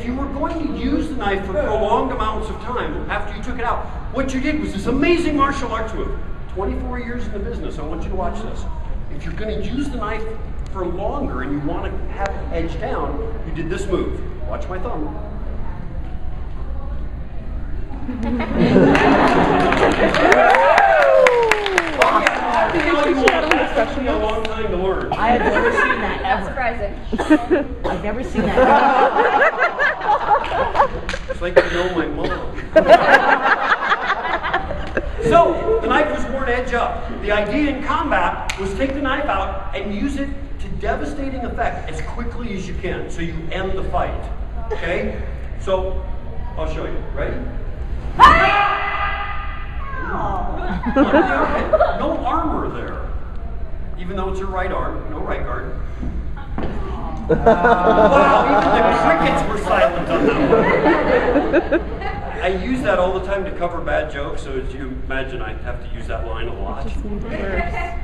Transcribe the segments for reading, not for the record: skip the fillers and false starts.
you were going to use the knife for prolonged amounts of time after you took it out, what you did was this amazing martial arts move. 24 years in the business, I want you to watch this. If you're going to use the knife for longer and you want to have it edge down, you did this move. Watch my thumb. That took me a long time to learn. I have never seen that ever. Surprising. I've never seen that ever. It's like you know my mom. So, the knife was worn edge up. The idea in combat was take the knife out and use it to devastating effect as quickly as you can, so you end the fight. Okay? So, I'll show you. Ready? No armor there. Even though it's her right arm, no right guard. Wow, even the crickets were silent on that one. I use that all the time to cover bad jokes, so as you imagine, I have to use that line a lot.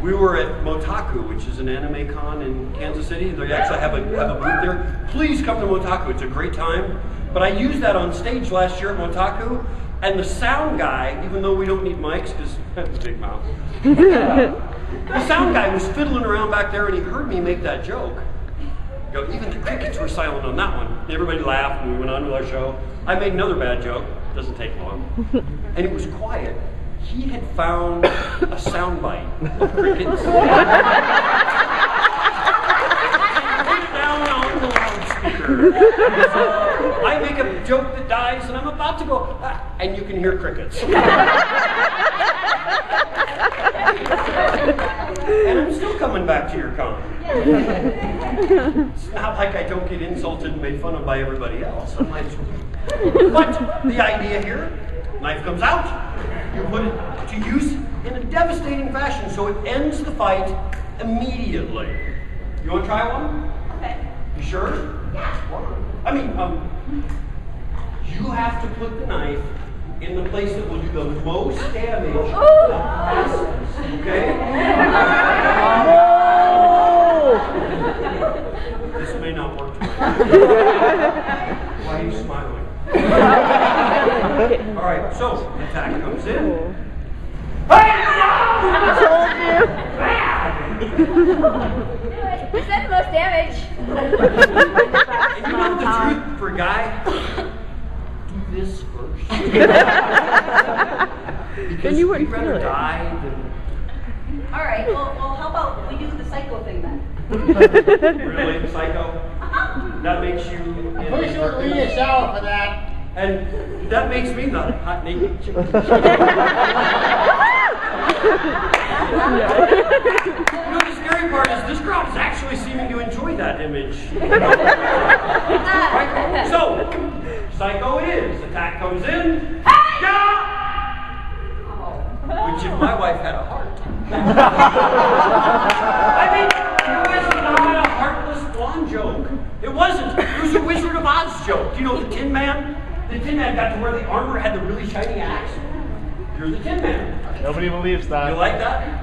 We were at Motaku, which is an anime con in Kansas City. They actually have a booth there. Please come to Motaku, it's a great time. But I used that on stage last year at Motaku, and the sound guy, even though we don't need mics, because I have a big mouth, the sound guy was fiddling around back there and he heard me make that joke. Even the crickets were silent on that one. Everybody laughed and we went on with our show. I made another bad joke, doesn't take long, and it was quiet. He had found a sound bite of crickets. Down on the loudspeaker. So I make a joke that dies and I'm about to go, and you can hear crickets. And I'm still coming back to your con. It's not like I don't get insulted and made fun of by everybody else. I might as well. But the idea here, knife comes out, you put it to use in a devastating fashion so it ends the fight immediately. You want to try one? Okay. You sure? Yeah. I mean, you have to put the knife in the place that will do the most damage the fastest, okay? This may not work too well. Why are you smiling? Alright, so the attack comes in. Percent the most damage. And you know the truth for a guy? Do this first. Because you wouldn't we'd rather feel it. die than... Alright, well, how about we do the psycho thing then? Really? Psycho? That makes you... Push your Leah shower for that. And that makes me the hot naked chicken. You know, the scary part is this crowd is actually seeming to enjoy that image. Right? So, psycho it is. Attack comes in. Yeah! Which if my wife had a heart. I mean, it was not a heartless blonde joke. It wasn't. It was a Wizard of Oz joke. You know, the Tin Man? The Tin Man got to wear the armor, had the really shiny axe. You're the Tin Man. Nobody believes that. You like that?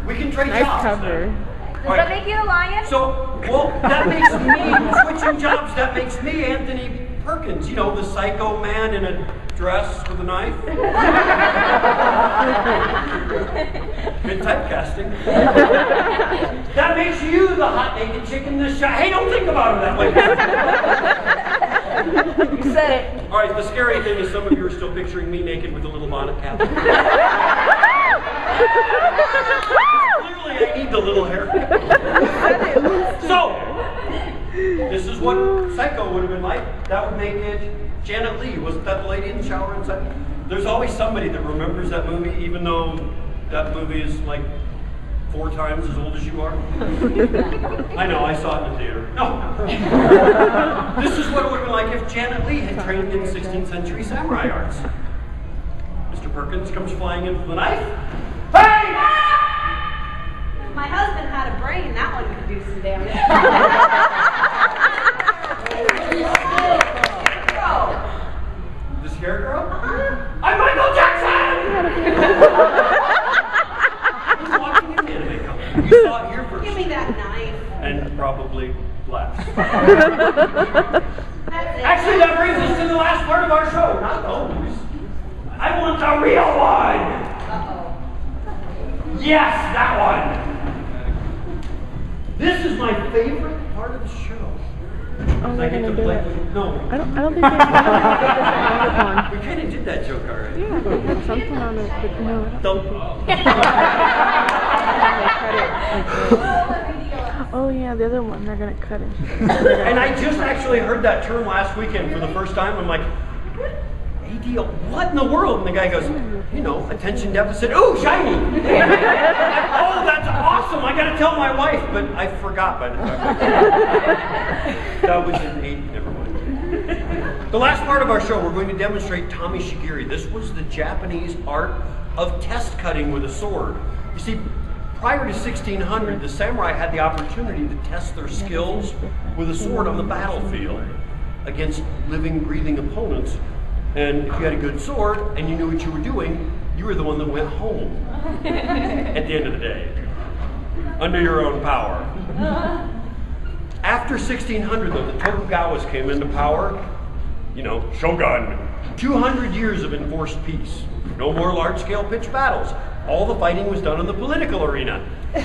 We can trade Nice jobs. cover. Does that make you the lion? So, well, that makes me, switching jobs, that makes me Anthony Perkins. You know, the psycho man in a dress with a knife. Good typecasting. That makes you the hot naked chick in the shot. Hey, don't think about it that way. You said it. All right, the scary thing is some of you are still picturing me naked with a little bonnet cap. Clearly, I need the little haircut. So, this is what Psycho would have been like. That would make it Janet Leigh. Wasn't that the lady in the shower inside? There's always somebody that remembers that movie, even though that movie is like 4 times as old as you are. I know, I saw it in the theater. No. This is what it would have been like if Janet Leigh had trained in 16th century samurai arts. Mr. Perkins comes flying in for the knife. Hey! If my husband had a brain, that one could do some damage. The Scarecrow? I'm Michael Jackson! Who's watching an anime company? You saw it here first. Give me that knife. And probably last. That's it. Actually, that brings us to the last part of our show. Not those. I want the real one. Yes, that one. This is my favorite part of the show. Oh, they're gonna do it. No. I don't think they're gonna We kind of did that joke already. Yeah, they had something on it, but no. Oh yeah, the other one, they're gonna cut it. And I just actually heard that term last weekend for the first time. I'm like, ADL, what in the world? And the guy goes, you know, attention deficit. Ooh, shiny! Oh, that's awesome! I gotta tell my wife, but I forgot by the time. That was in 8, never mind. The last part of our show, we're going to demonstrate Tomi Shigiri. This was the Japanese art of test cutting with a sword. You see, prior to 1600, the samurai had the opportunity to test their skills with a sword on the battlefield against living, breathing opponents. And if you had a good sword and you knew what you were doing, you were the one that went home at the end of the day, under your own power. After 1600, though, the Tokugawas came into power, you know, shogun. 200 years of enforced peace. No more large-scale pitched battles. All the fighting was done in the political arena.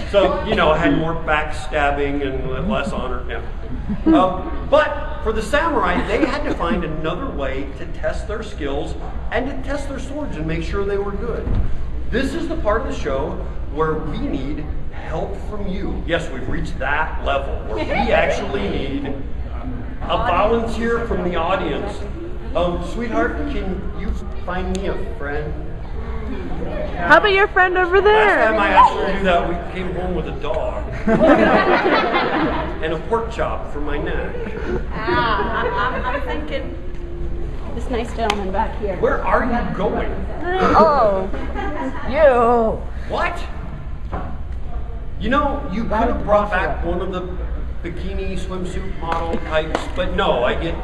So, you know, had more backstabbing and less honor. Yeah. But for the samurai, they had to find another way to test their skills and to test their swords and make sure they were good. This is the part of the show where we need help from you. Yes, we've reached that level where we actually need a volunteer from the audience. Sweetheart, can you find me a friend? How about your friend over there? Last time I asked her to do that, we came home with a dog. And a pork chop for my neck. I'm thinking this nice gentleman back here. Where are you going? Oh, you. What? You know, you could have brought back one of the bikini swimsuit model types, but no, I get...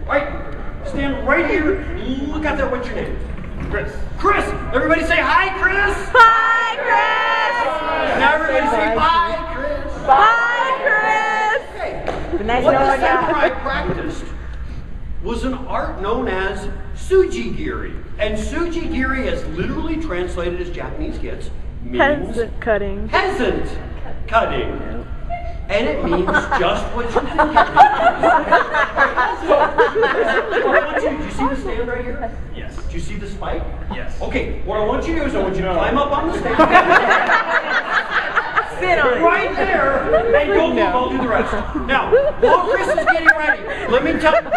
Right, stand right here. Look out there. What's your name? Chris. Chris. Everybody say hi, Chris. Hi, Chris. Now everybody say bye, Chris. Bye, Chris. Okay. Nice What the knowing you. samurai practiced was an art known as sujigiri. And sujigiri, as literally translated as Japanese gets, means Peasant cutting. peasant cutting. And it means just what you think it means. Do you see the stand right here? Yes. Do you see the spike? Yes. Okay, what I want you to do is I want you to climb up on the stand. Sit on it. Right there, and go move, I'll do the rest. Now, while Chris is getting ready, let me tell you.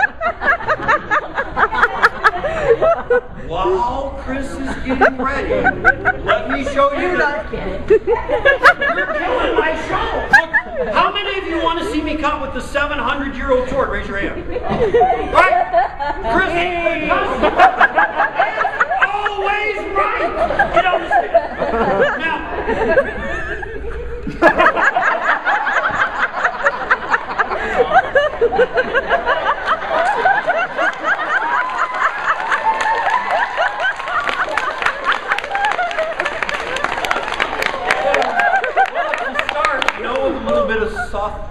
While Chris is getting ready, let me show you. You're not kidding. You're killing my show. Look, how many of you want to see me cut with the 700-year-old sword? Raise your hand. Right? Chris is always right. Get on the stand. Now. Soft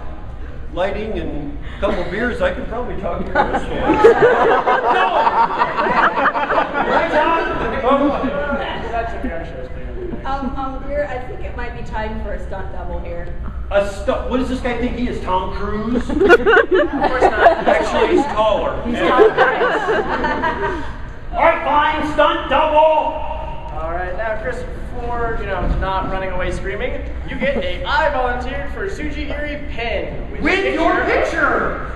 lighting and a couple of beers, I could probably talk to you this one. No! Right, John? Greer, I think it might be time for a stunt double here. What does this guy think he is, Tom Cruise? Of course not. Actually, he's taller. He's taller. All right, fine, stunt double. All right, now Chris, for not running away screaming, you get I volunteered for Sujigiri pin With your picture.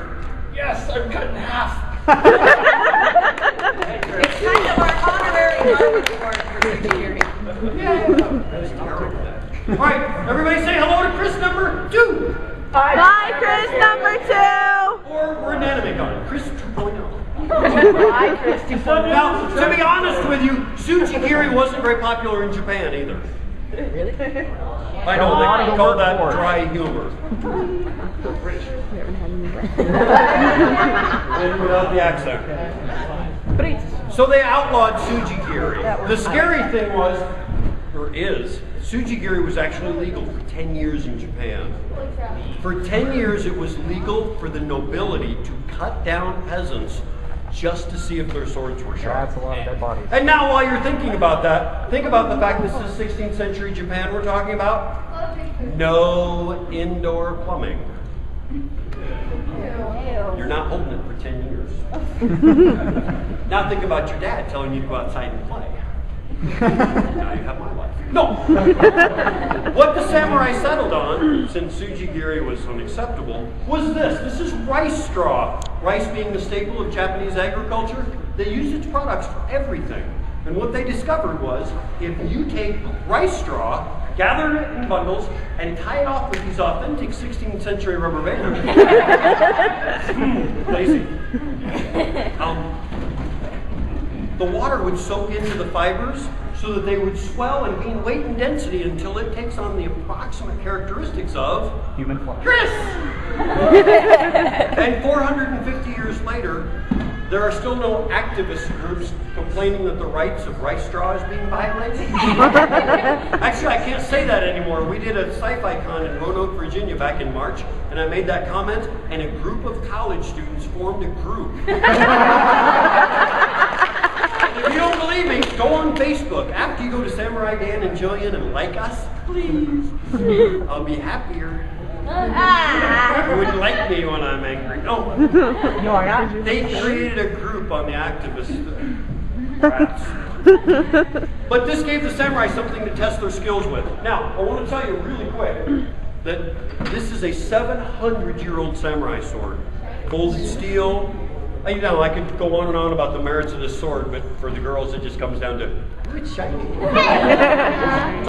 Yes, I'm cut in half. It's kind of our honorary Harvard award for Sujigiri. That was terrible. All right, everybody say hello to Chris number 2. Bye, Chris number 2. Or we're an anime guy, Chris 2.0. Hi, Chris 2.0. Now, to be honest with you, Sujigiri wasn't very popular in Japan either. Really? I know, they call that dry humor. And without the accent. Brits. So they outlawed Sujigiri. The scary thing was, or is, Sujigiri was actually legal for 10 years in Japan. For 10 years it was legal for the nobility to cut down peasants just to see if their swords were sharp. That's a lot of dead bodies. And now while you're thinking about that, think about the fact this is 16th century Japan we're talking about. No indoor plumbing. You're not holding it for 10 years. Now think about your dad telling you to go outside and play. Now you have my life. No! What the samurai settled on, since Sujigiri was unacceptable, was this. This is rice straw. Rice being the staple of Japanese agriculture, they used its products for everything. And what they discovered was, if you take rice straw, gather it in bundles, and tie it off with these authentic 16th century rubber bands. Lazy. The water would soak into the fibers so that they would swell and gain weight and density until it takes on the approximate characteristics of Human flesh. Chris! And 450 years later, there are still no activist groups complaining that the rights of rice straw is being violated. Actually, I can't say that anymore. We did a sci-fi con in Roanoke, Virginia back in March, and I made that comment, and a group of college students formed a group. If you don't believe me, go on Facebook. After you go to Samurai Dan and Jillian and like us, please, I'll be happier. You wouldn't like me when I'm angry. No. You are not. They created a group on the activist rats. But this gave the samurai something to test their skills with. Now, I want to tell you really quick that this is a 700-year-old samurai sword. Molded steel. You know, I could go on and on about the merits of this sword, but for the girls it just comes down to, ooh, it's shiny.